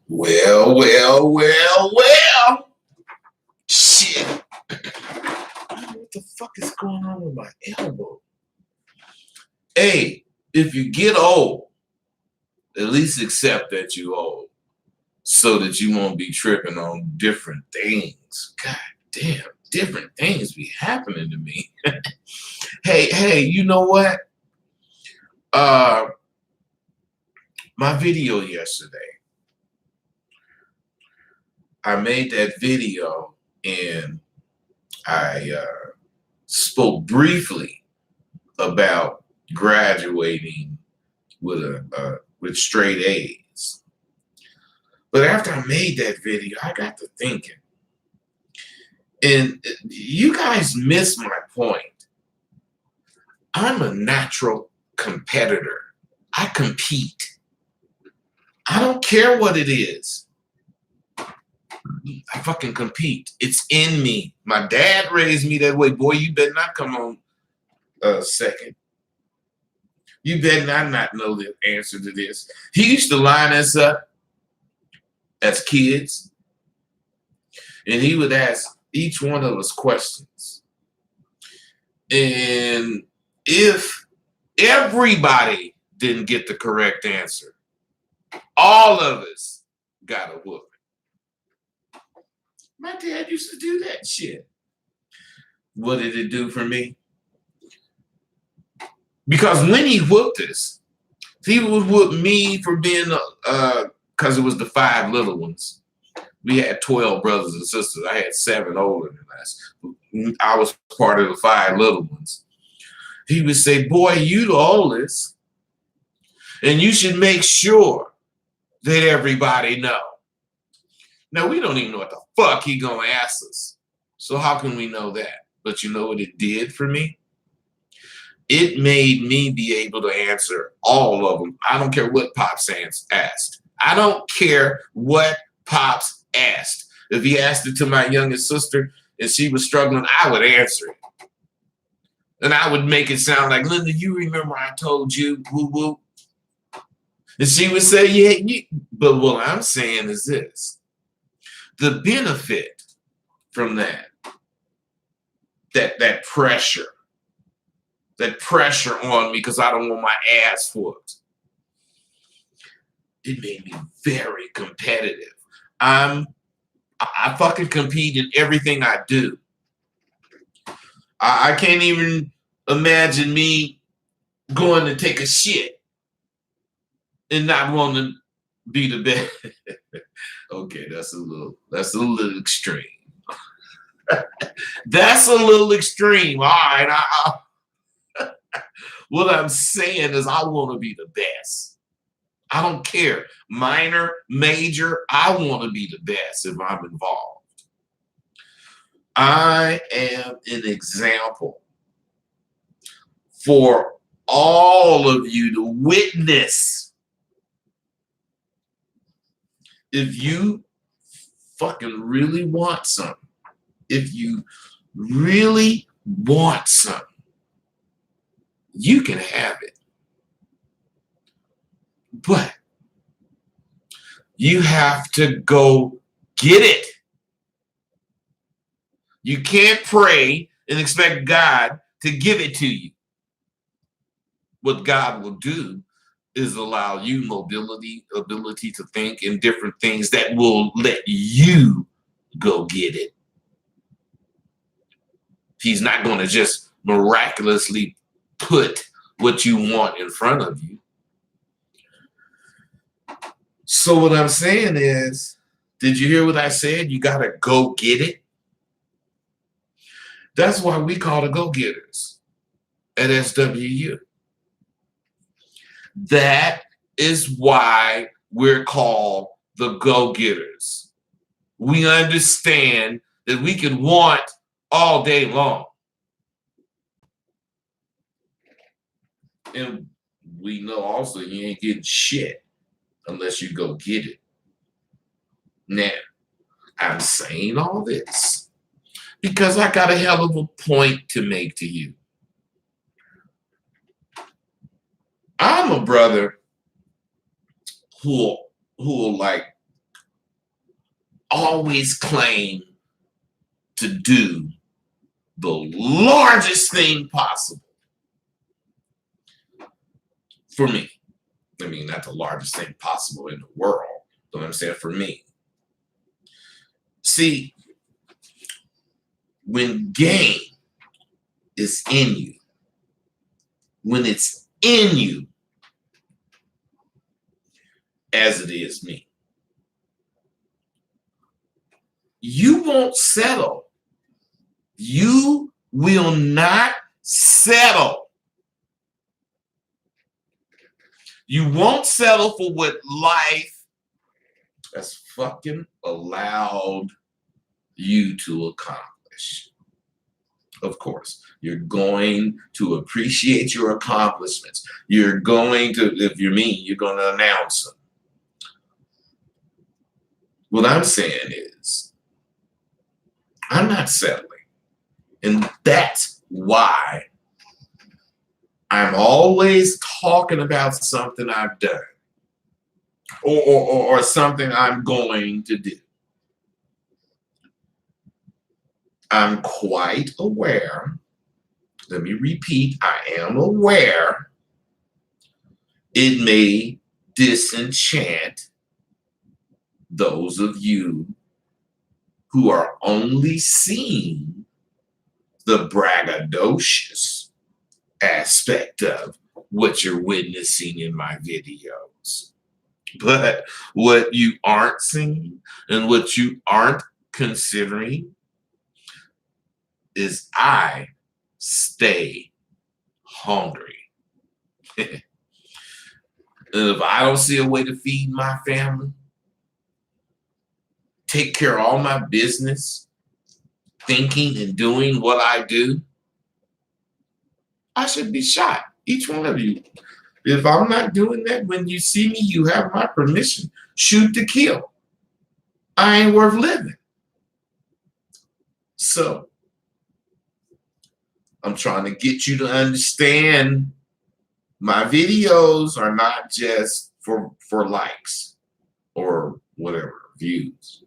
Well. Shit. What the fuck is going on with my elbow? Hey, if you get old, at least accept that you're old so that you won't be tripping on different things. God damn, different things be happening to me. Hey, you know what? My video yesterday, I made that video and I spoke briefly about graduating with straight A's. But after I made that video, I got to thinking, and you guys miss my point. I'm a natural competitor. I compete. I don't care what it is. I fucking compete. It's in me. My dad raised me that way. Boy, you better not come on second. You better not know the answer to this. He used to line us up as kids, and he would ask each one of us questions. And if everybody didn't get the correct answer, all of us got a whooping. My dad used to do that shit. What did it do for me? Because when he whooped us, he would whoop me for being, because it was the 5 little ones. We had 12 brothers and sisters. I had 7 older than us. I was part of the 5 little ones. He would say, boy, you the oldest, and you should make sure that everybody know. Now, we don't even know what the fuck he gonna ask us. So how can we know that? But you know what it did for me? It made me be able to answer all of them. I don't care what Pops asked. I don't care what Pops asked. If he asked it to my youngest sister and she was struggling, I would answer it. And I would make it sound like, Linda, you remember I told you, woo-woo? And she would say, yeah. But what I'm saying is this. The benefit from that pressure on me because I don't want my ass whooped, it made me very competitive. I fucking compete in everything I do. I can't even imagine me going to take a shit and not wanting to be the best. Okay, that's a little extreme. That's a little extreme. All right. What I'm saying is I want to be the best. I don't care. Minor, major, I want to be the best if I'm involved. I am an example for all of you to witness. If you fucking really want something, if you really want something, you can have it. But you have to go get it. You can't pray and expect God to give it to you. What God will do is allow you mobility, ability to think in different things that will let you go get it. He's not going to just miraculously put what you want in front of you. So what I'm saying is, did you hear what I said? You got to go get it. That's why we call the go-getters at SWU. That is why we're called the go-getters. We understand that we can want all day long. And we know also you ain't getting shit unless you go get it. Now, I'm saying all this because I got a hell of a point to make to you. I'm a brother who'll like always claim to do the largest thing possible for me. I mean, not the largest thing possible in the world, but I'm saying for me. See, when game is in you, when it's in you, as it is me, you won't settle. You will not settle. You won't settle for what life has fucking allowed you to accomplish. Of course, you're going to appreciate your accomplishments. You're going to, if you're me, you're going to announce them. What I'm saying is, I'm not settling. And that's why I'm always talking about something I've done or something I'm going to do. I'm quite aware. Let me repeat, I am aware it may disenchant those of you who are only seeing the braggadocious aspect of what you're witnessing in my videos. But what you aren't seeing and what you aren't considering is I stay hungry. And if I don't see a way to feed my family, take care of all my business, thinking and doing what I do, I should be shot. Each one of you. If I'm not doing that, when you see me, you have my permission. Shoot to kill. I ain't worth living. So, I'm trying to get you to understand my videos are not just for likes or whatever, views.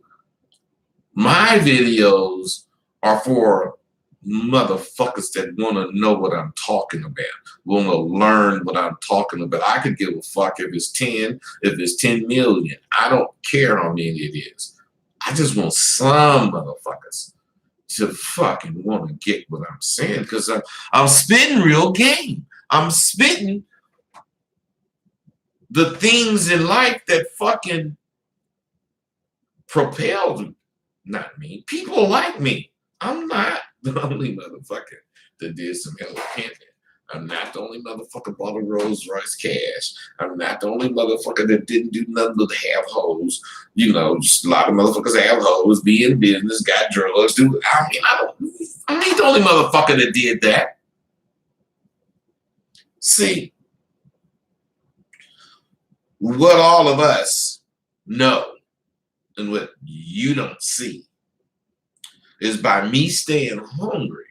My videos are for motherfuckers that want to know what I'm talking about, want to learn what I'm talking about. I could give a fuck if it's 10, if it's 10 million. I don't care how many it is. I just want some motherfuckers to fucking want to get what I'm saying, because I'm spitting real game. I'm spitting the things in life that fucking propelled, not me, people like me. I'm not the only motherfucker that did some hella pimping. I'm not the only motherfucker bought a Rolls Royce cash. I'm not the only motherfucker that didn't do nothing but have hoes. You know, just a lot of motherfuckers have hoes, be in business, got drugs. I'm not the only motherfucker that did that. See, what all of us know and what you don't see is by me staying hungry.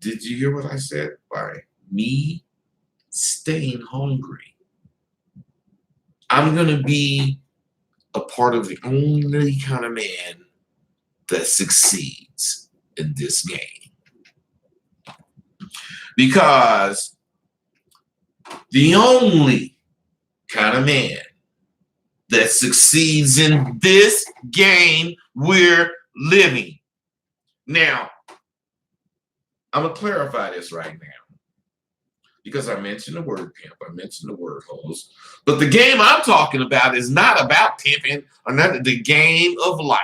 Did you hear what I said? By me staying hungry, I'm going to be a part of the only kind of man that succeeds in this game. Because the only kind of man that succeeds in this game we're living. Now, I'm going to clarify this right now, because I mentioned the word pimp, I mentioned the word hoes, but the game I'm talking about is not about pimping or not the game of life.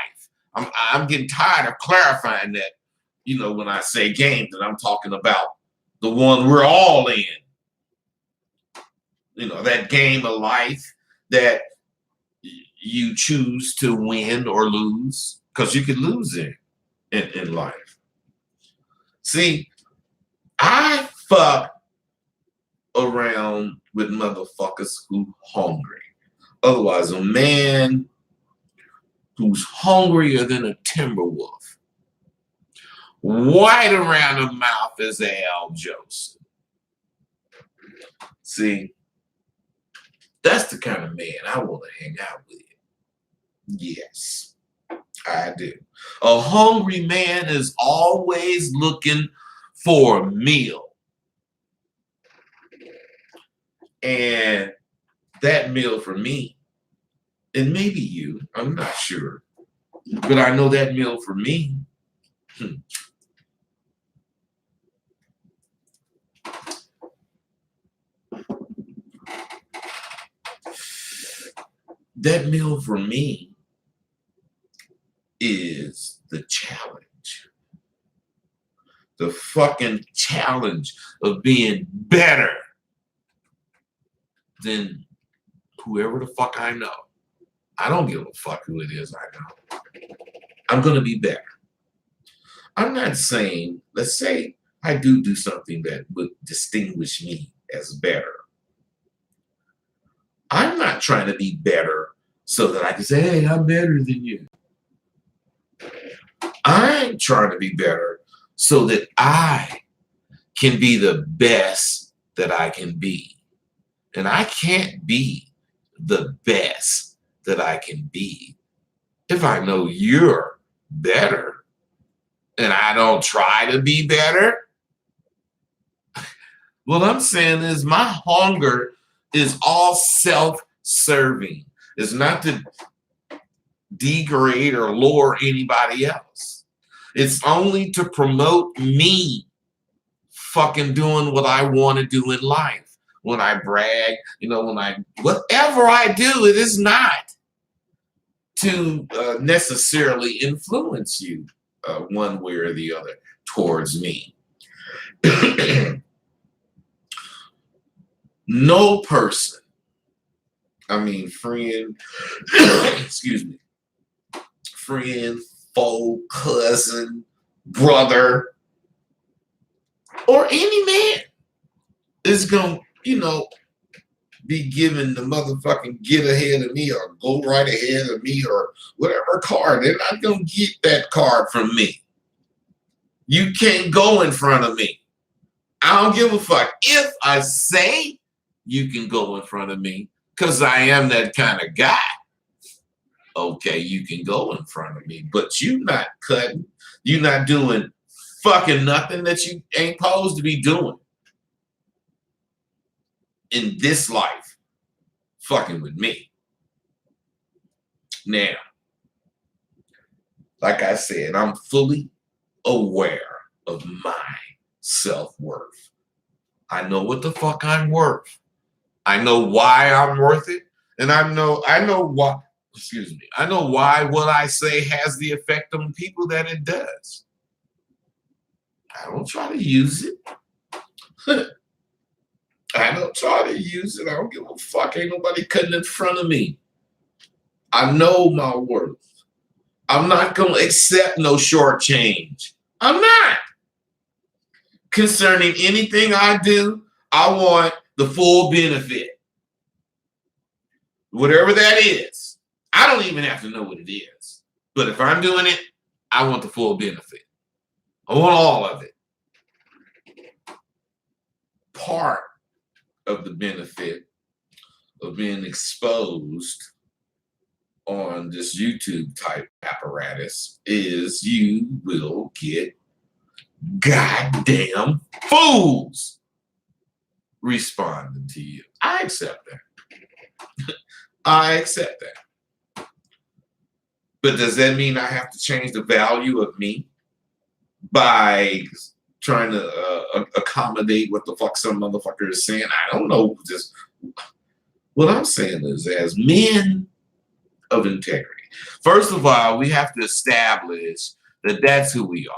I'm getting tired of clarifying that, you know, when I say game, that I'm talking about the one we're all in. You know, that game of life that you choose to win or lose, because you could lose in life. See, I fuck around with motherfuckers who hungry. Otherwise, a man who's hungrier than a timber wolf, wide around the mouth as Al Joseph. See, that's the kind of man I want to hang out with. Yes, I do. A hungry man is always looking for a meal. And that meal for me, and maybe you, I'm not sure, but I know that meal for me, that meal for me is the challenge. The fucking challenge of being better than whoever the fuck I know. I don't give a fuck who it is I know. I'm going to be better. I'm not saying, let's say I do something that would distinguish me as better. I'm not trying to be better so that I can say, hey, I'm better than you. I'm trying to be better so that I can be the best that I can be. And I can't be the best that I can be if I know you're better and I don't try to be better. What I'm saying is my hunger is all self-serving. It's not to degrade or lower anybody else. It's only to promote me fucking doing what I want to do in life. When I brag, whatever I do, it is not to necessarily influence you one way or the other towards me. No person, friend, excuse me, friend, foe, cousin, brother, or any man is going to, be given the motherfucking get ahead of me or go right ahead of me or whatever card. They're not going to get that card from me. You can't go in front of me. I don't give a fuck. If I say you can go in front of me because I am that kind of guy, okay, you can go in front of me, but you not cutting. You not doing fucking nothing that you ain't supposed to be doing in this life, fucking with me. Now, like I said, I'm fully aware of my self-worth. I know what the fuck I'm worth. I know why I'm worth it. And I know why, I know why what I say has the effect on people that it does. I don't try to use it. I don't try to use it. I don't give a fuck. Ain't nobody cutting in front of me. I know my worth. I'm not going to accept no short change. I'm not. Concerning anything I do, I want the full benefit. Whatever that is. I don't even have to know what it is. But if I'm doing it, I want the full benefit. I want all of it. Part of the benefit of being exposed on this YouTube type apparatus is you will get goddamn fools responding to you. I accept that. I accept that. But does that mean I have to change the value of me by trying to accommodate what the fuck some motherfucker is saying? I don't know. Just what I'm saying is, as men of integrity, first of all, we have to establish that that's who we are.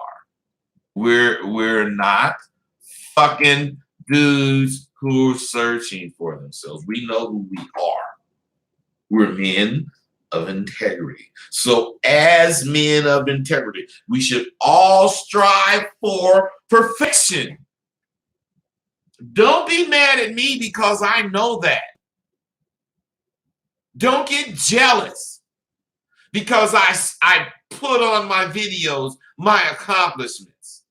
We're not fucking dudes who are searching for themselves. We know who we are. We're men of integrity. So as men of integrity, we should all strive for perfection. Don't be mad at me because I know that. Don't get jealous because I put on my videos my accomplishments.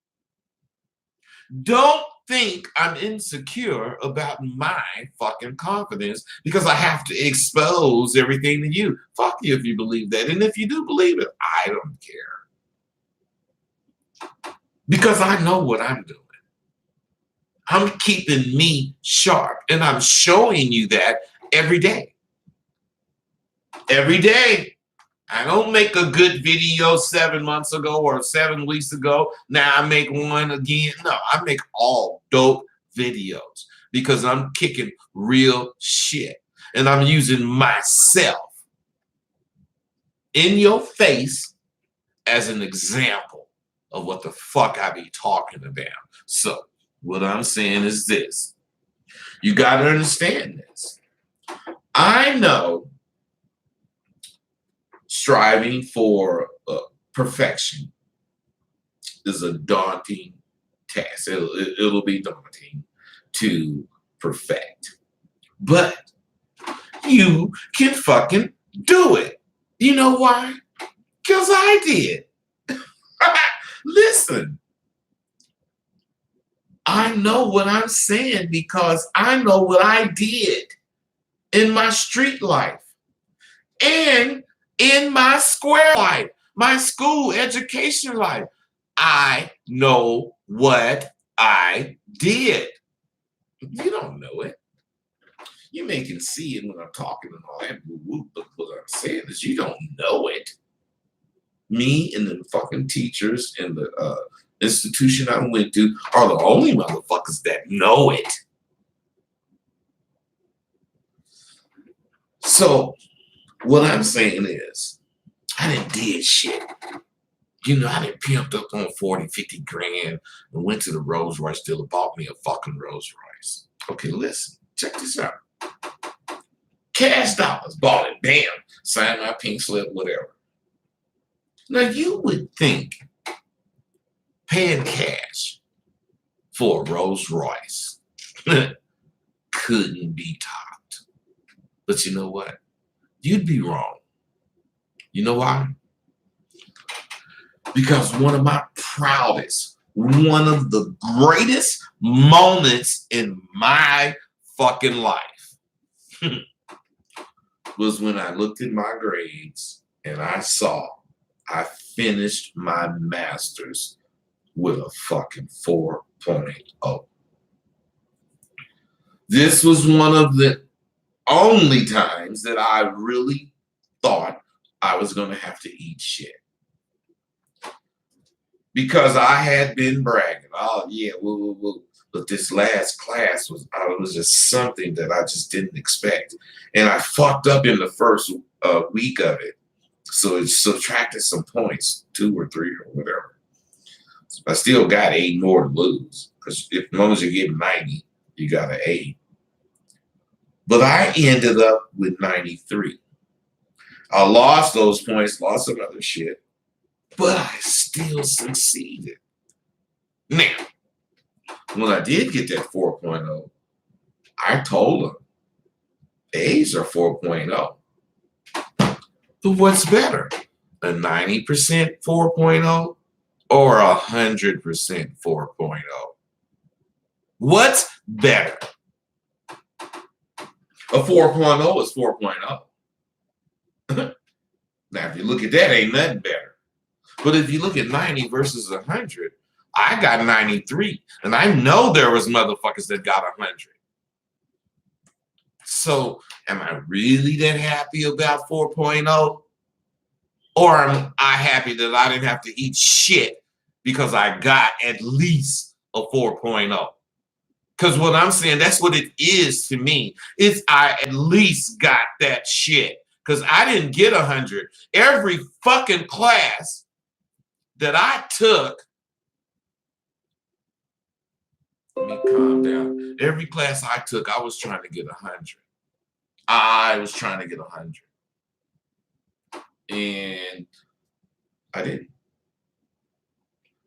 Don't think I'm insecure about my fucking confidence because I have to expose everything to you. Fuck you if you believe that. And if you do believe it, I don't care. Because I know what I'm doing. I'm keeping me sharp. And I'm showing you that every day. Every day. I don't make a good video 7 months ago or 7 weeks ago. Now I make one again. No, I make all dope videos because I'm kicking real shit. And I'm using myself in your face as an example of what the fuck I be talking about. So what I'm saying is this. You got to understand this. I know striving for perfection is a daunting task. It'll be daunting to perfect. But you can fucking do it. You know why? Because I did. Listen. I know what I'm saying because I know what I did in my street life and in my square life, my school education life. I know what I did. You don't know it. You may can see it when I'm talking and all that, but what I'm saying is you don't know it. Me and the fucking teachers and the institution I went to are the only motherfuckers that know it. So what I'm saying is, I didn't did shit. You know, I didn't pimped up on 40, 50 grand and went to the Rolls Royce dealer, bought me a fucking Rolls Royce. Okay, listen, check this out. Cash dollars, bought it, bam, signed my pink slip, whatever. Now you would think paying cash for a Rolls Royce couldn't be topped. But you know what? You'd be wrong. You know why? Because one of my proudest, one of the greatest moments in my fucking life was when I looked at my grades and I saw I finished my master's with a fucking 4.0. This was one of the only times that I really thought I was going to have to eat shit. Because I had been bragging. Oh, yeah, woo. But this last class was just something that I just didn't expect. And I fucked up in the first week of it. So it subtracted some points, 2 or 3 or whatever. So I still got 8 more to lose. Because as long as you get 90, you got an 8. But I ended up with 93. I lost those points, lost some other shit. But I still succeeded. Now, when I did get that 4.0, I told them, A's are 4.0. But what's better, a 90% 4.0 or 100% 4.0? What's better? A 4.0 is 4.0. Now, if you look at that, ain't nothing better. But if you look at 90 versus 100, I got 93. And I know there was motherfuckers that got 100. So am I really that happy about 4.0? Or am I happy that I didn't have to eat shit because I got at least a 4.0? Because what I'm saying, that's what it is to me. It's I at least got that shit. Because I didn't get 100. Every fucking class that I took, let me calm down. Every class I took, I was trying to get 100. I was trying to get 100. And I didn't.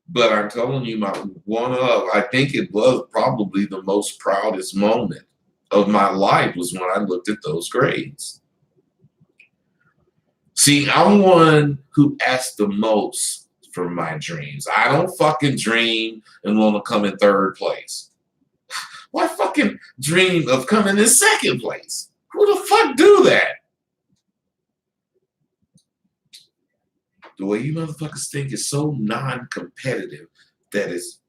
But I'm telling you, I think it was probably the most proudest moment of my life was when I looked at those grades. See, I'm one who asks the most for my dreams. I don't fucking dream and want to come in third place. Why fucking dream of coming in second place? Who the fuck do that? The way you motherfuckers think is so non-competitive that it's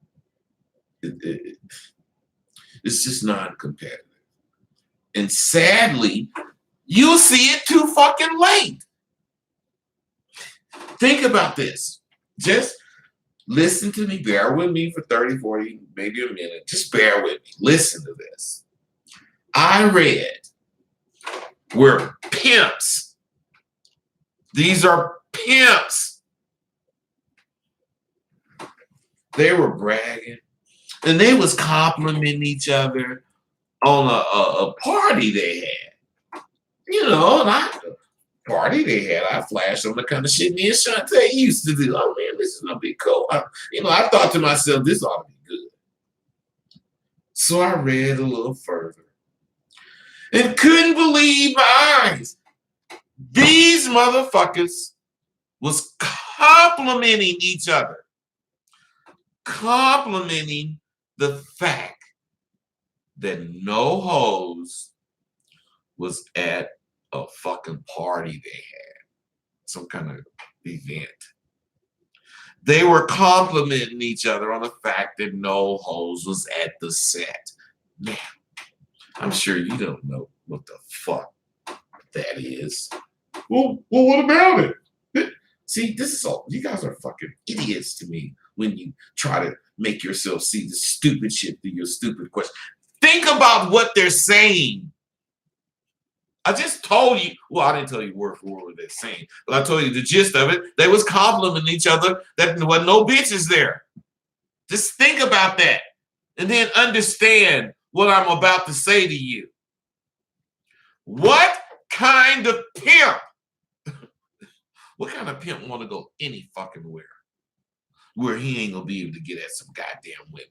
just non-competitive. And sadly, you see it too fucking late. Think about this. Just listen to me. Bear with me for 30, 40, maybe a minute. Just bear with me. Listen to this. I read where pimps, these are pimps, they were bragging and they was complimenting each other on a party they had. You know, and I flashed on the kind of shit me and Shantae used to do. Oh man, this is gonna be cool. I thought to myself, this ought to be good. So I read a little further and couldn't believe my eyes. These motherfuckers was complimenting each other, complimenting the fact that No Hose was at a fucking party they had, some kind of event. They were complimenting each other on the fact that No Hose was at the set. Now, I'm sure you don't know what the fuck that is. Well, what about it? See, this is all, you guys are fucking idiots to me when you try to make yourself see the stupid shit through your stupid question. Think about what they're saying. I just told you, well, I didn't tell you word for word what they're saying, but I told you the gist of it. They was complimenting each other that there wasn't no bitches there. Just think about that and then understand what I'm about to say to you. What kind of pimp? What kind of pimp want to go any fucking where he ain't gonna be able to get at some goddamn women?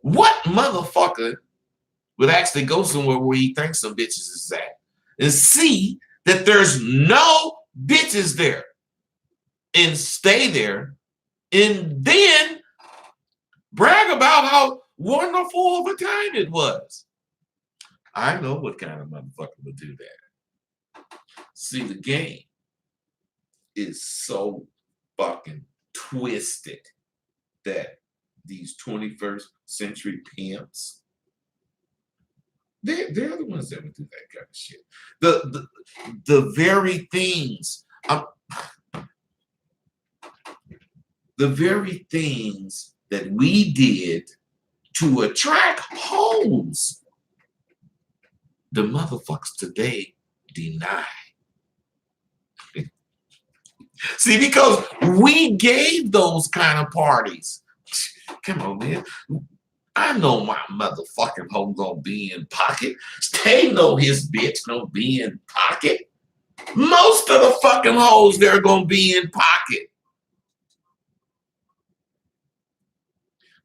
What motherfucker would actually go somewhere where he thinks some bitches is at and see that there's no bitches there and stay there and then brag about how wonderful of a time it was? I know what kind of motherfucker would do that. See, the game is so fucking twisted that these 21st century pimps, they're the ones that would do that kind of shit. The very things, the very things that we did to attract hoes, the motherfuckers today deny. See, because we gave those kind of parties. Come on, man. I know my motherfucking hoe gonna be in pocket. They know his bitch gonna be in pocket. Most of the fucking hoes, they're gonna be in pocket.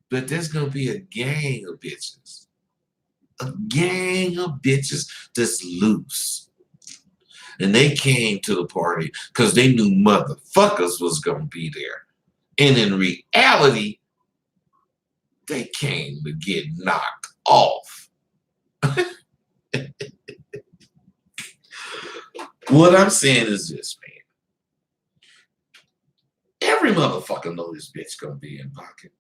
But there's gonna be a gang of bitches. A gang of bitches that's loose. And they came to the party because they knew motherfuckers was gonna be there. And in reality, they came to get knocked off. What I'm saying is this, man. Every motherfucker know this bitch gonna be in pocket.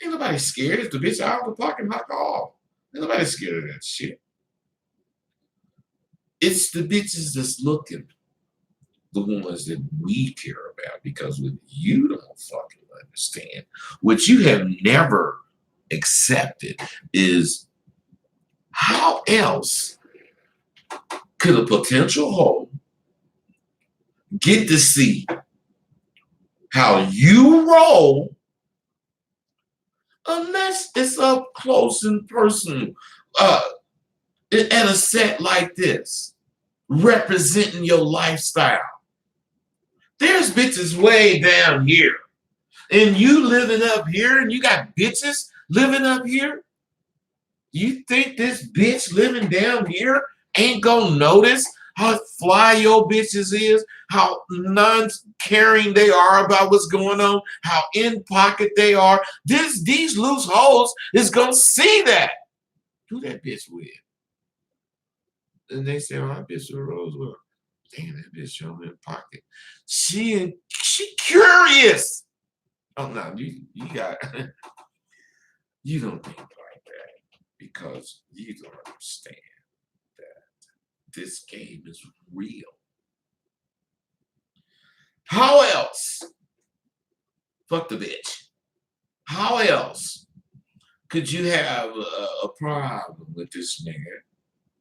Ain't nobody scared if the bitch out of the pocket, knock her off. Ain't nobody scared of that shit. It's the bitches that's looking, the ones that we care about, because what you don't fucking understand, what you have never accepted, is how else could a potential hoe get to see how you roll unless it's up close and personal at a set like this, representing your lifestyle. There's bitches way down here, and you living up here, and you got bitches living up here. You think this bitch living down here ain't gonna notice how fly your bitches is, how non-caring they are about what's going on, how in pocket they are. These loose hoes is gonna see that. Who that bitch with? And they say, "Oh, that bitch with Rosewell." Damn, that bitch showing in pocket. She curious. Oh no, you got you don't think like that because you don't understand that this game is real. How else? Fuck the bitch. How else could you have a problem with this nigga?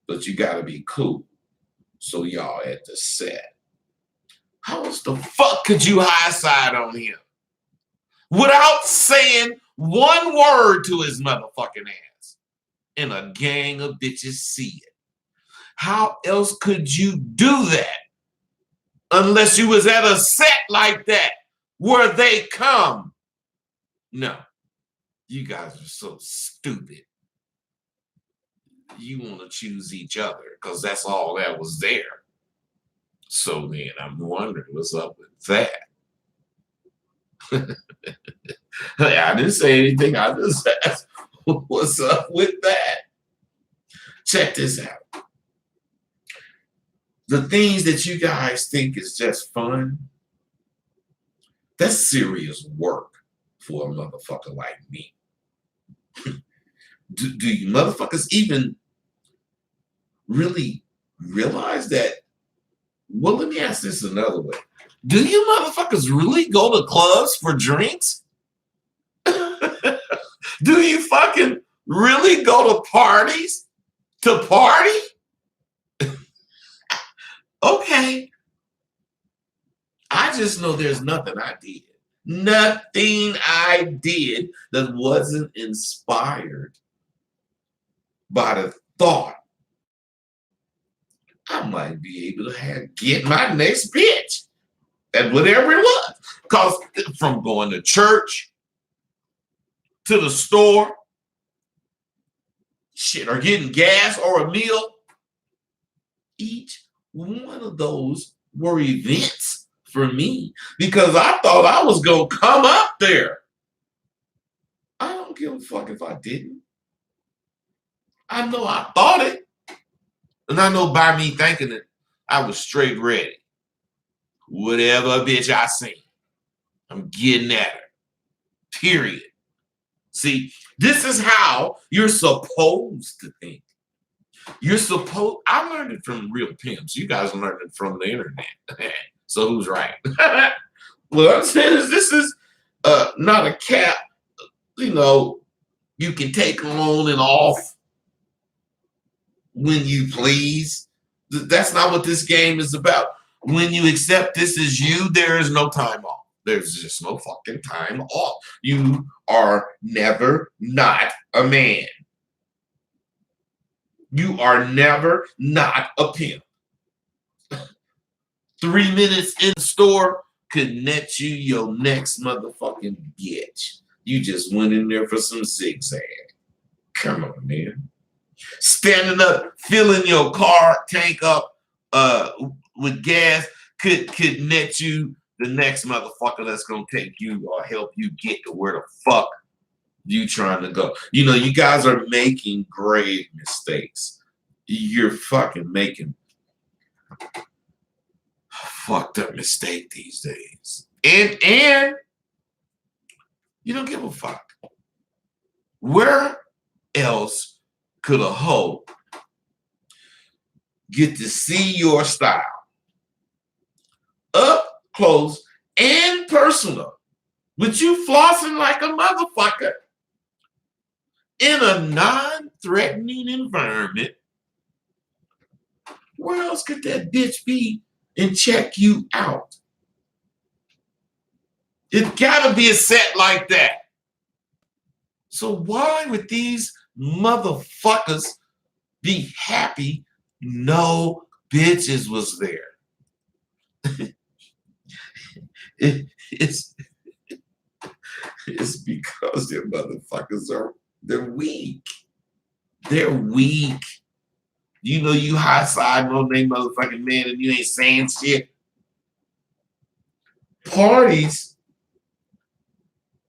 But you gotta be cool. So y'all at the set. How else the fuck could you high side on him? Without saying one word to his motherfucking ass. And a gang of bitches see it. How else could you do that? Unless you was at a set like that where they come. No. You guys are so stupid. You want to choose each other because that's all that was there. So then I'm wondering what's up with that. I didn't say anything. I just asked, what's up with that? Check this out. The things that you guys think is just fun, that's serious work for a motherfucker like me. Do you motherfuckers even really realize that? Well, let me ask this another way. Do you motherfuckers really go to clubs for drinks? Do you fucking really go to parties to party? Okay. I just know there's nothing I did. Nothing I did that wasn't inspired by the thought I might be able to get my next bitch at whatever it was. Because from going to church to the store, shit, or getting gas or a meal, each one of those were events for me because I thought I was going to come up there. I don't give a fuck if I didn't. I know I thought it. And I know by me thinking it, I was straight ready. Whatever bitch I seen, I'm getting at her. Period. See, this is how you're supposed to think. I learned it from real pimps. You guys learned it from the internet. So who's right? What I'm saying is this is not a cap. You know, you can take on and off when you please. That's not what this game is about. When you accept this is you, there is no time off. There's just no fucking time off. You are never not a man. You are never not a pimp. 3 minutes in the store could net you your next motherfucking bitch. You just went in there for some zigzag. Come on, man. Standing up, filling your car tank up with gas could net you the next motherfucker that's gonna take you or help you get to where the fuck you trying to go. You know, you guys are making grave mistakes. You're fucking making fucked up mistake these days. And you don't give a fuck. Where else could a hoe get to see your style up close and personal with you flossing like a motherfucker in a non-threatening environment? Where else could that bitch be and check you out? It gotta be a set like that. So why would these motherfuckers be happy no bitches was there? It's because their motherfuckers they're weak. They're weak. You know you high side on they motherfucking man and you ain't saying shit. Parties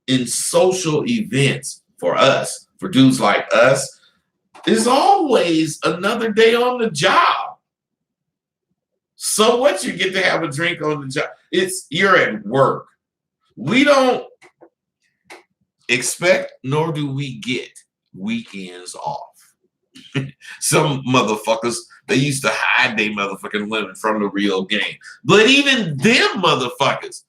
in social events for us, for dudes like us, is always another day on the job. So what, you get to have a drink on the job? You're at work. We don't expect, nor do we get weekends off. Some motherfuckers, they used to hide their motherfucking women from the real game. But even them motherfuckers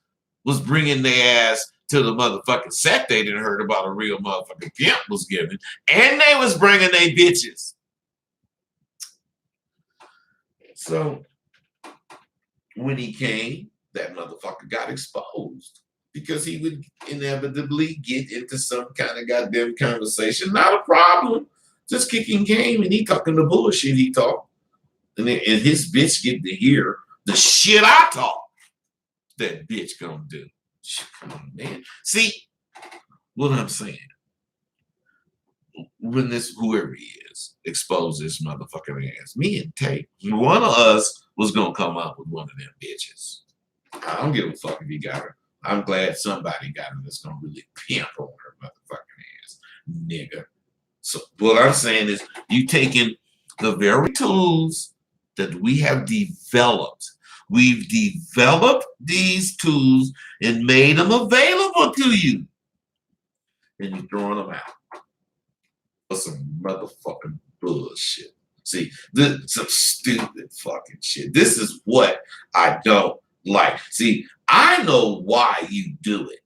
was bringing their ass to the motherfucking set they didn't heard about a real motherfucking pimp was giving. And they was bringing their bitches. So when he came, that motherfucker got exposed because he would inevitably get into some kind of goddamn conversation. Not a problem. Just kicking game and he talking the bullshit he talk. And his bitch get to hear the shit I talk. That bitch gonna do. Come on, man. See what I'm saying? When this, whoever he is, expose this motherfucking ass, me and Tate, one of us was gonna come up with one of them bitches. I don't give a fuck if he got her. I'm glad somebody got her that's gonna really pimp on her motherfucking ass, nigga. So what I'm saying is, you taking the very tools that we have developed. We've developed these tools and made them available to you. And you're throwing them out for some motherfucking bullshit. See, some stupid fucking shit. This is what I don't like. See, I know why you do it.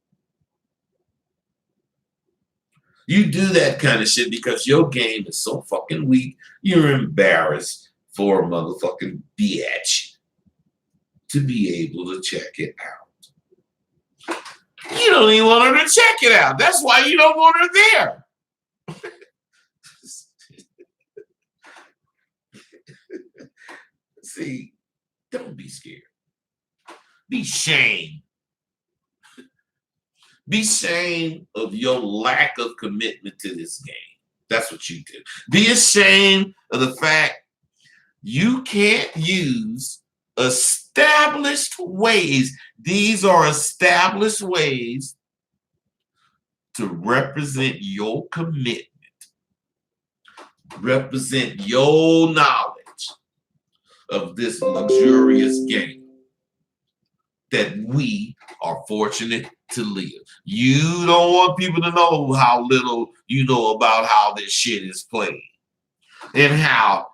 You do that kind of shit because your game is so fucking weak. You're embarrassed for a motherfucking bitch to be able to check it out. You don't even want her to check it out. That's why you don't want her there. See, don't be scared. Be ashamed. Be ashamed of your lack of commitment to this game. That's what you did. Be ashamed of the fact you can't use established ways. These are established ways to represent your commitment, represent your knowledge of this luxurious game that we are fortunate to live. You don't want people to know how little you know about how this shit is played and how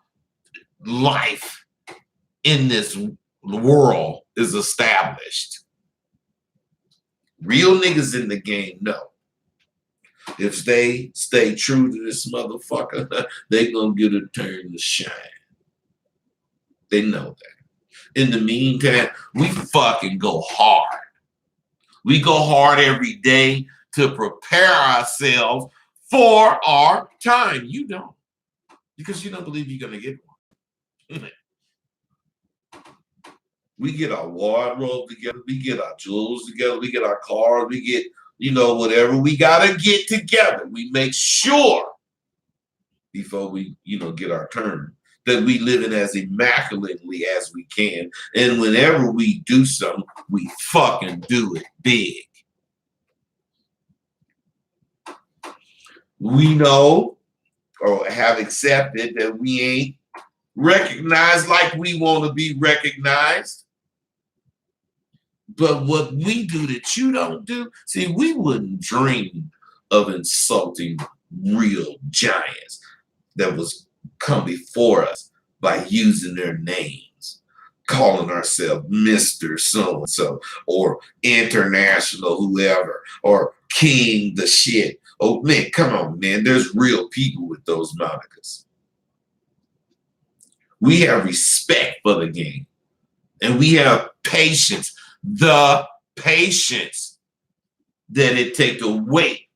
life in this world is established. Real niggas in the game know if they stay true to this motherfucker, they gonna get a turn to shine. They know that. In the meantime, we fucking go hard. We go hard every day to prepare ourselves for our time. You don't. Because you don't believe you're going to get one. We get our wardrobe together. We get our jewels together. We get our cars. We get, whatever we got to get together. We make sure before we, get our turn that we live in as immaculately as we can. And whenever we do something, we fucking do it big. We know or have accepted that we ain't recognized like we want to be recognized. But what we do that you don't do, see, we wouldn't dream of insulting real giants that was come before us by using their names, calling ourselves Mr. So-and-so or international whoever or king the shit. Oh man, come on, man. There's real people with those monikers. We have respect for the game and we have patience, the patience that it takes to wait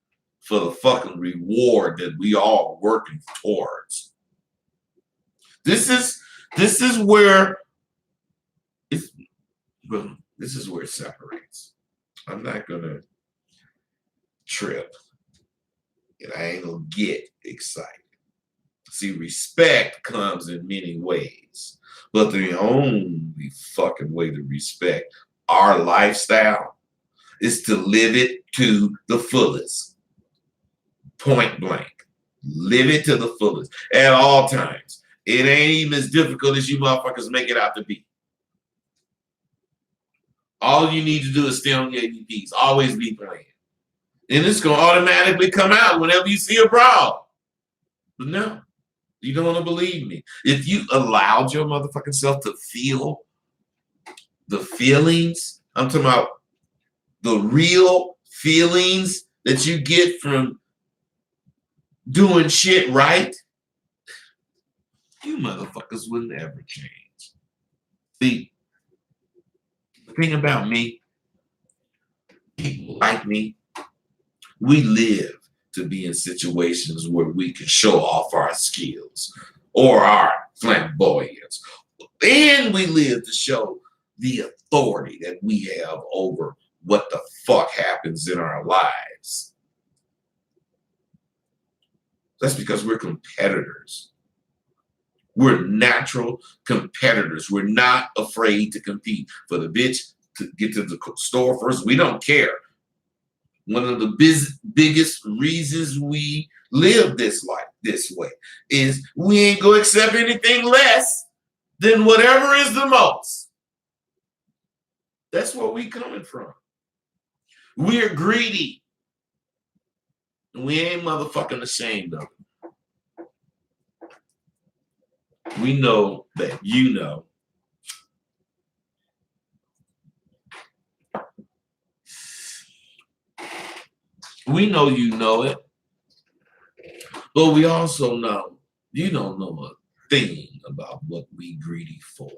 for the fucking reward that we all working towards. This is where it separates. I'm not gonna trip, and I ain't gonna get excited. See, respect comes in many ways, but the only fucking way to respect our lifestyle is to live it to the fullest. Point blank. Live it to the fullest at all times. It ain't even as difficult as you motherfuckers make it out to be. All you need to do is stay on your ADPs. Always be playing. And it's going to automatically come out whenever you see a problem. But no, you don't want to believe me. If you allowed your motherfucking self to feel the feelings, I'm talking about the real feelings that you get from doing shit right, you motherfuckers wouldn't ever change. See, the thing about me, people like me, we live to be in situations where we can show off our skills or our flamboyance. And we live to show the authority that we have over what the fuck happens in our lives. That's because we're competitors. We're natural competitors. We're not afraid to compete. For the bitch to get to the store first, we don't care. One of the biggest reasons we live this life this way is we ain't gonna accept anything less than whatever is the most. That's where we coming from. We're greedy. We ain't motherfucking ashamed of it. We know that you know. We know you know it. But we also know you don't know a thing about what we greedy for.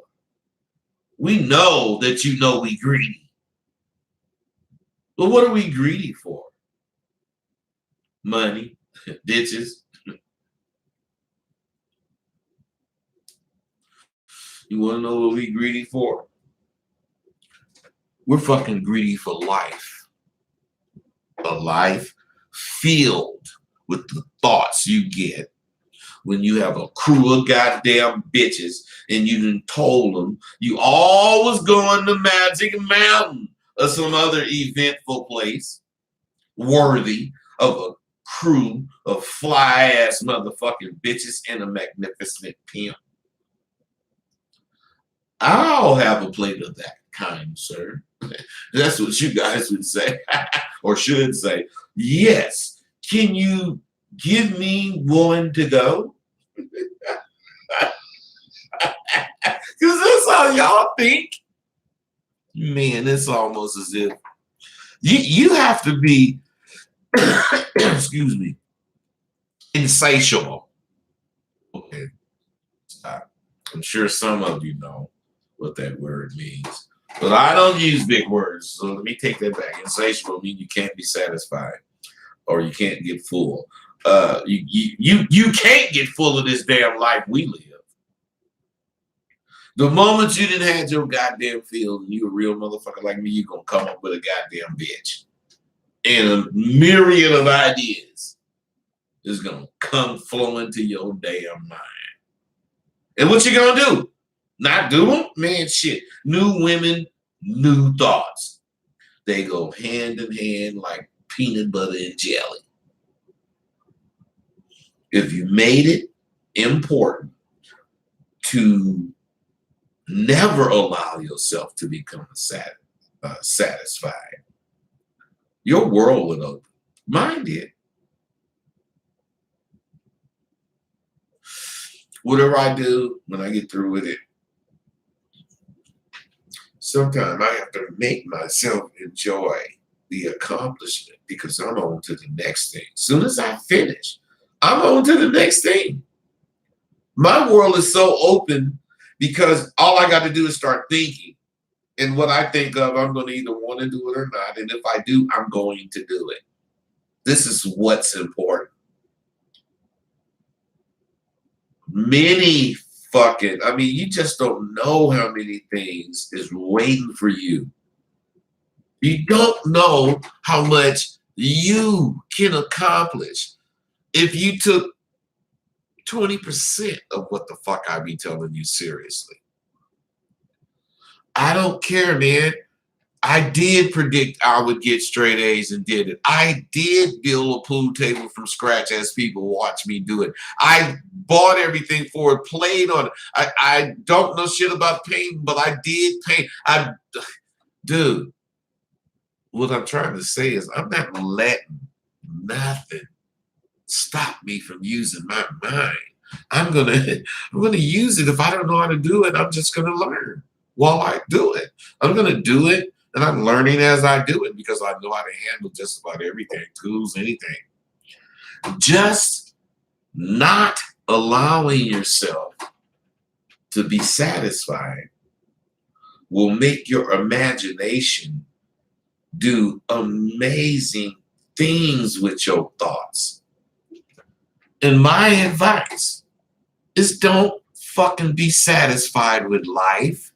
We know that you know we greedy. But what are we greedy for? Money, bitches. You want to know what we greedy for? We're fucking greedy for life. A life filled with the thoughts you get when you have a crew of goddamn bitches and you done told them you always going to Magic Mountain or some other eventful place worthy of a crew of fly-ass motherfucking bitches and a magnificent pimp. I'll have a plate of that kind, sir. That's what you guys would say, or should say. Yes. Can you give me one to go? Because that's how y'all think. Man, it's almost as if you have to be, excuse me, insatiable. Okay. I'm sure some of you know what that word means. But I don't use big words, so let me take that back. Insatiable means you can't be satisfied or you can't get full. You can't get full of this damn life we live. The moment you didn't have your goddamn field and you a real motherfucker like me, you're going to come up with a goddamn bitch. And a myriad of ideas is going to come flowing to your damn mind. And what you going to do? Not do them? Man, shit. New women, new thoughts. They go hand in hand like peanut butter and jelly. If you made it important to never allow yourself to become satisfied, your world would open. Mine did. Whatever I do, when I get through with it, sometimes I have to make myself enjoy the accomplishment because I'm on to the next thing. As soon as I finish, I'm on to the next thing. My world is so open because all I got to do is start thinking. And what I think of, I'm going to either want to do it or not. And if I do, I'm going to do it. This is what's important. You just don't know how many things is waiting for you. You don't know how much you can accomplish if you took 20% of what the fuck I be telling you seriously. I don't care, man. I did predict I would get straight A's and did it. I did build a pool table from scratch as people watch me do it. I bought everything for it, played on it. I don't know shit about painting, but I did paint. Dude, what I'm trying to say is I'm not letting nothing stop me from using my mind. I'm gonna use it. If I don't know how to do it, I'm just gonna learn while I do it. I'm gonna do it, and I'm learning as I do it because I know how to handle just about everything, tools, anything. Just not allowing yourself to be satisfied will make your imagination do amazing things with your thoughts. And my advice is don't fucking be satisfied with life.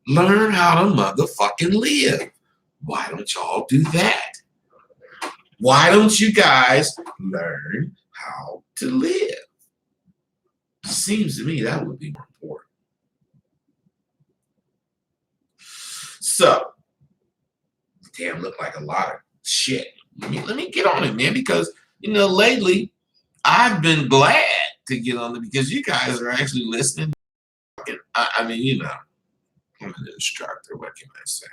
Learn how to motherfucking live. Why don't y'all do that? Why don't you guys learn how to live? Seems to me that would be more important. So, damn, look like a lot of shit. Let me get on it, man, because lately I've been glad to get on it because you guys are actually listening. I mean, I'm an instructor. What can I say?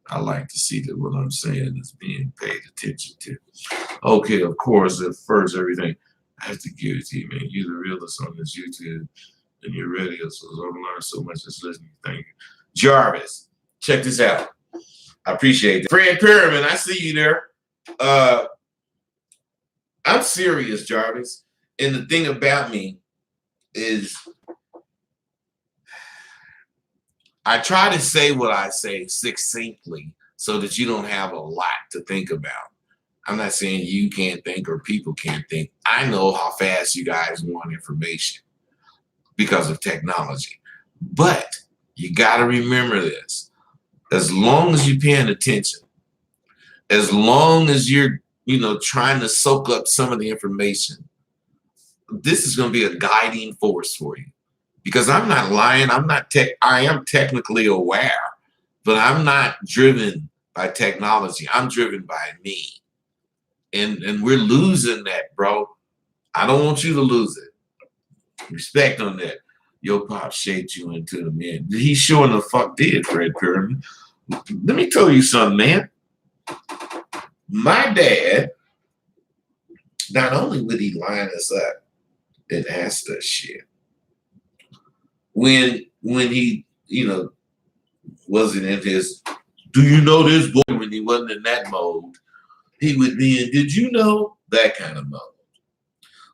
I like to see that what I'm saying is being paid attention to. Okay, of course, at first, everything I have to give it to you, man. You're the realest on this YouTube and your radio, so I've learned so much just listening. Thank you. Jarvis, check this out. I appreciate that. Fred Perriman, I see you there. I'm serious, Jarvis. And the thing about me is I try to say what I say succinctly so that you don't have a lot to think about. I'm not saying you can't think or people can't think. I know how fast you guys want information because of technology. But you got to remember this. As long as you're paying attention, as long as you're, trying to soak up some of the information, this is going to be a guiding force for you. Because I'm not lying. I am technically aware, but I'm not driven by technology. I'm driven by me. And we're losing that, bro. I don't want you to lose it. Respect on that. Your pop shaped you into the man. He sure in the fuck did, Fred Perriman. Let me tell you something, man. My dad, not only would he line us up and ask us shit, when he, wasn't in his, do you know this boy, when he wasn't in that mode, he would be in, did you know, that kind of mode.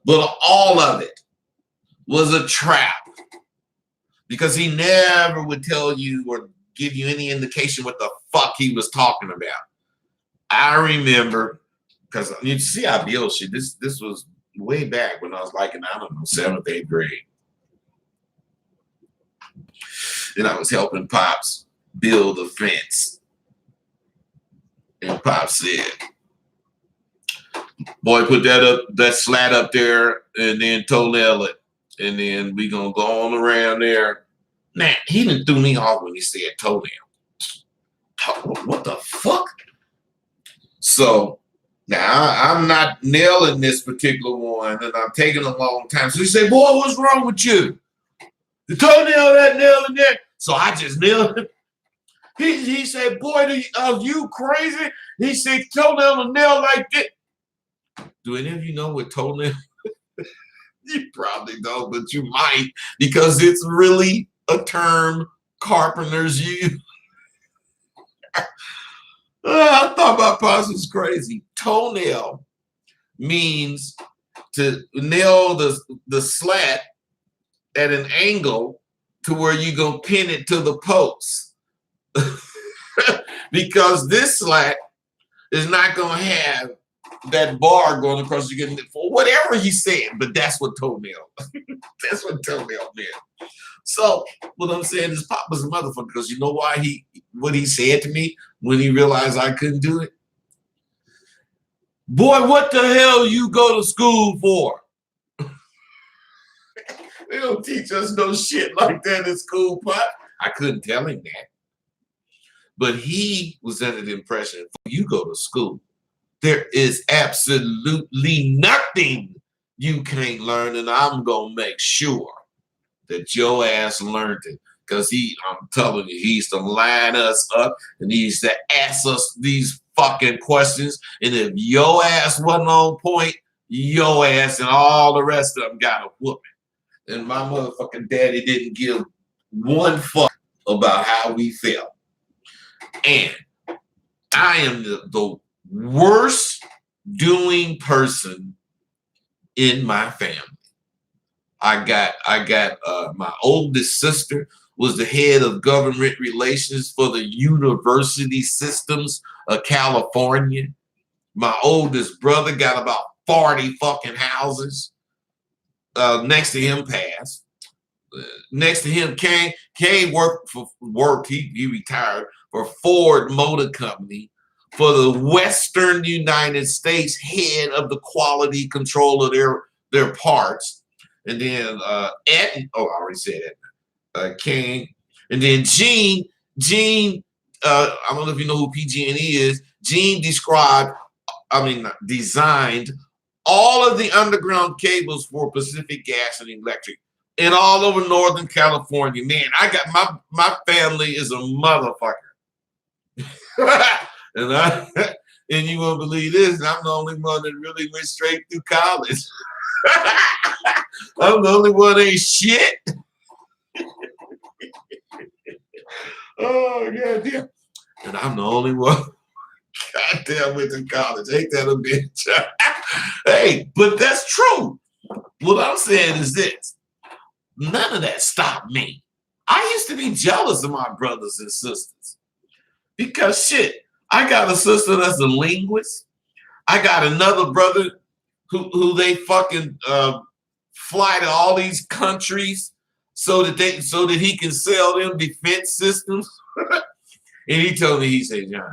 But all of it was a trap because he never would tell you or give you any indication what the fuck he was talking about. I remember, because you see I build shit. This was way back when I was like in, I don't know, 7th, 8th grade. And I was helping Pops build a fence. And Pops said, boy, put that slat up there and then toenail it. And then we gonna go on around there. Nah, he didn't threw me off when he said toenail. What the fuck? So now I'm not nailing this particular one, and I'm taking a long time. So he said, boy, what's wrong with you? The toenail, that nail in there. So I just nailed it. He said, boy, are you crazy? He said, toenail and nail like this. Do any of you know what toenail? You probably don't, but you might, because it's really a term carpenters use. I thought my pops was crazy. Toenail means to nail the slat at an angle to where you go pin it to the post. Because this slat is not going to have that bar going across. You get for whatever he said, but that's what toenail. That's what toenail meant. So what I'm saying is, Pop was a motherfucker, because you know why what he said to me when he realized I couldn't do it. Boy, what the hell you go to school for? They don't teach us no shit like that in school, Pop. I couldn't tell him that. But he was under the impression you go to school, there is absolutely nothing you can't learn, and I'm gonna make sure that your ass learned it. Because I'm telling you, he used to line us up and he used to ask us these fucking questions. And if your ass wasn't on point, your ass and all the rest of them got a whooping. And my motherfucking daddy didn't give one fuck about how we felt. And I am the worst doing person in my family. I got my oldest sister was the head of government relations for the University Systems of California. My oldest brother got about 40 fucking houses. Next to him passed. Next to him, Kane he retired for Ford Motor Company for the Western United States, head of the quality control of their parts. And then I already said it. King, and then Gene, I don't know if you know who PG&E is. Gene designed all of the underground cables for Pacific Gas and Electric and all over Northern California. Man, I got my family is a motherfucker. And you won't believe this, I'm the only one that really went straight through college. I'm the only one that ain't shit. Oh, goddamn. And I'm the only one. Goddamn, went to college. Ain't that a bitch? Hey, but that's true. What I'm saying is this. None of that stopped me. I used to be jealous of my brothers and sisters. Because shit, I got a sister that's a linguist. I got another brother who they fucking fly to all these countries so that he can sell them defense systems. And he told me, he said, John,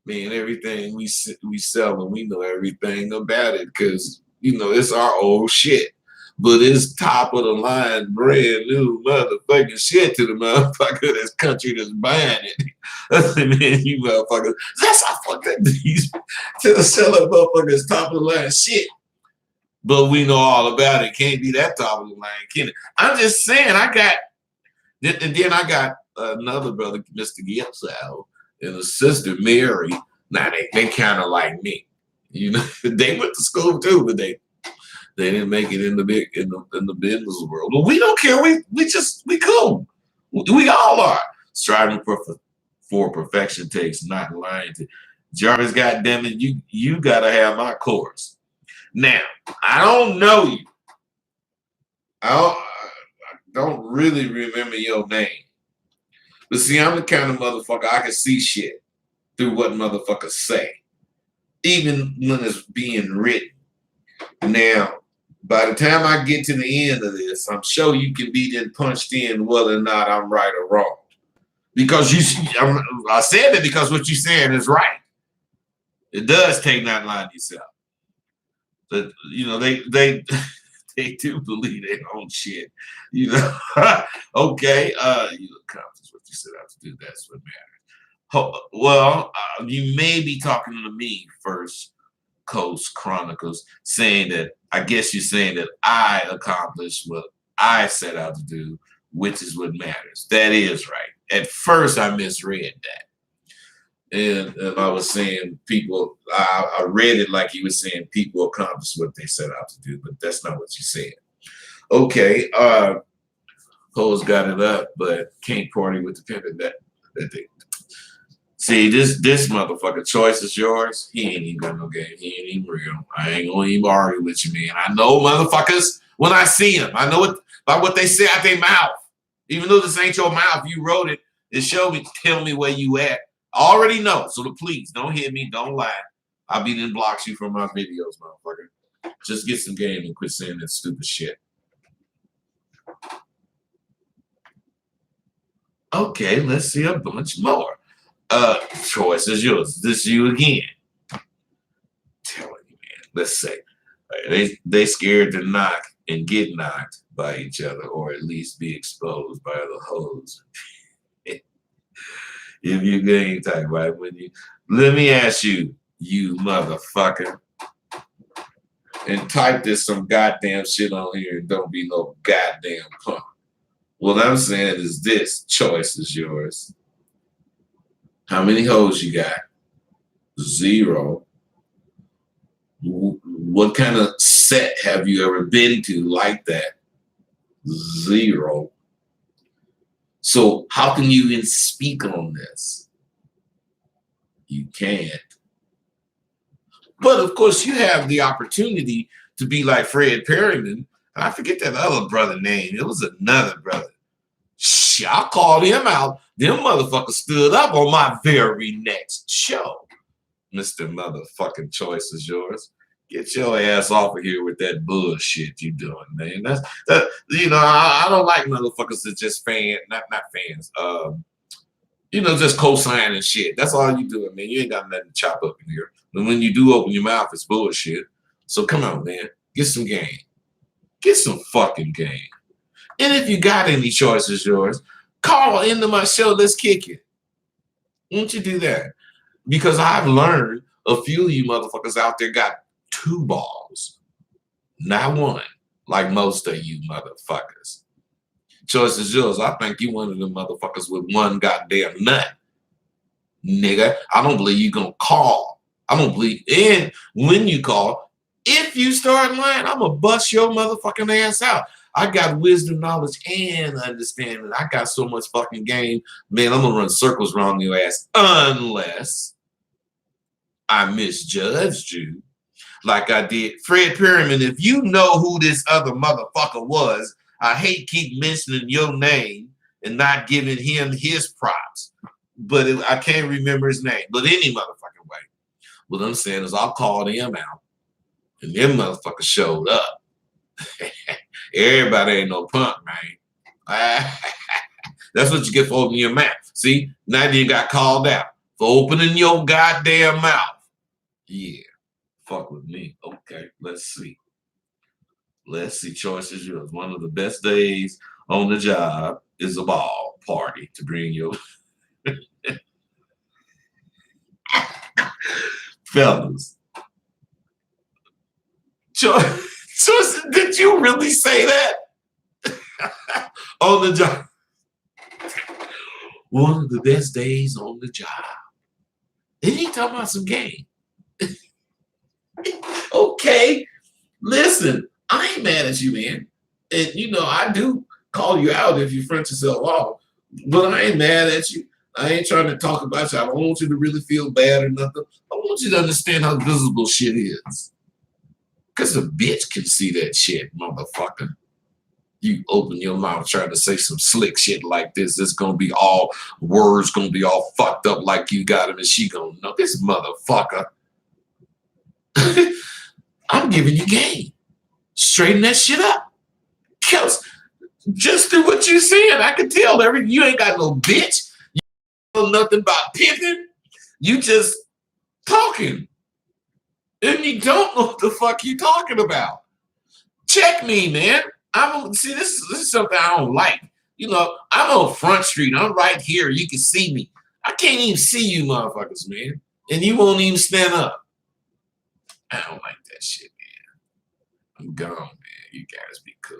man, everything we sell and we know everything about it because, it's our old shit. But it's top of the line, brand new motherfucking shit to the motherfucker that's country that's buying it. I said, man, you motherfuckers, that's how fucking these to sell a motherfuckers top of the line shit. But we know all about it. Can't be that top of the line, can it? I'm just saying, and then I got another brother, Mr. Gipsow, and a sister, Mary. Now they kind of like me. They went to school too, but they didn't make it in the business world. But we don't care. We cool. We all are. Striving for perfection takes not lying to Jarvis. Goddamn it, you gotta have my course. Now I don't know you. I don't really remember your name. But see, I'm the kind of motherfucker I can see shit through what motherfuckers say, even when it's being written. Now, by the time I get to the end of this, I'm sure you can be then punched in whether or not I'm right or wrong. Because I said that because what you're saying is right. It does take not lying to yourself. But they do believe their own shit. Okay. You accomplish what you set out to do. That's what matters. Well, you may be talking to me, First Coast Chronicles, saying that I guess you're saying that I accomplished what I set out to do, which is what matters. That is right. At first, I misread that. And I was saying people, I read it like you were saying people accomplish what they set out to do, but that's not what you said. Okay, Hoes got it up, but can't party with the pimpin' that thing. See, this motherfucker, choice is yours. He ain't even got no game. He ain't even real. I ain't gonna even argue with you, man. I know motherfuckers when I see them. I know it by what they say out their mouth. Even though this ain't your mouth, you wrote it. It showed me, tell me where you at. I already know, so please don't hit me, don't lie. I'll be then blocks you from my videos, motherfucker. Just get some game and quit saying that stupid shit. Okay, let's see a bunch more. Choice is yours. This is you again. I'm telling you, man. Let's say they scared to knock and get knocked by each other, or at least be exposed by other hoes. If you game type, right? When you let me ask you, you motherfucker, and type this some goddamn shit on here and don't be no goddamn punk. What I'm saying is this: choice is yours. How many hoes you got? Zero. What kind of set have you ever been to like that? Zero. So how can you even speak on this? You can't. But of course, you have the opportunity to be like Fred Perryman. And I forget that other brother name. It was another brother. Shit, I called him out. Them motherfuckers stood up on my very next show. Mr. Motherfucking Choice is yours. Get your ass off of here with that bullshit you doing, man. That you know, I don't like motherfuckers that just not fans. Just co-signing shit. That's all you doing, man. You ain't got nothing to chop up in here. And when you do open your mouth, it's bullshit. So come on, man. Get some game. Get some fucking game. And if you got any choices, yours, call into my show. Let's kick it. Won't you do that? Because I've learned a few of you motherfuckers out there got 2 balls, not 1, like most of you motherfuckers. Choice is yours. I think you one of them motherfuckers with 1 goddamn nut. Nigga, I don't believe you gonna call. I don't believe, and when you call, if you start lying, I'm gonna bust your motherfucking ass out. I got wisdom, knowledge, and understanding. I got so much fucking game, man. I'm gonna run circles around your ass unless I misjudged you like I did Fred Perryman. If you know who this other motherfucker was, I hate keep mentioning your name and not giving him his props, but I can't remember his name. But any motherfucking way, what I'm saying is I'll call them out, and them motherfuckers showed up. Everybody ain't no punk, man. That's what you get for opening your mouth. See, now you got called out for opening your goddamn mouth. Yeah, fuck with me. Okay, let's see. Let's see. Choice is yours. One of the best days on the job is a ball party to bring your fellas. Choice, did you really say that? On the job. One of the best days on the job. And he talking about some game. Okay, listen, I ain't mad at you, man. And I do call you out if you front yourself off, but I ain't mad at you. I ain't trying to talk about you. I don't want you to really feel bad or nothing. I want you to understand how visible shit is. Because a bitch can see that shit, motherfucker. You open your mouth trying to say some slick shit like this, it's gonna be all words gonna be all fucked up like you got him, and she gonna know this motherfucker. I'm giving you game. Straighten that shit up. Cause just do what you said. I can tell you ain't got no bitch. You know nothing about pimping. You just talking. And you don't know what the fuck you talking about. Check me, man. See, this is something I don't like. I'm on Front Street. I'm right here. You can see me. I can't even see you motherfuckers, man. And you won't even stand up. I don't like that shit, man. I'm gone, man. You guys be cool.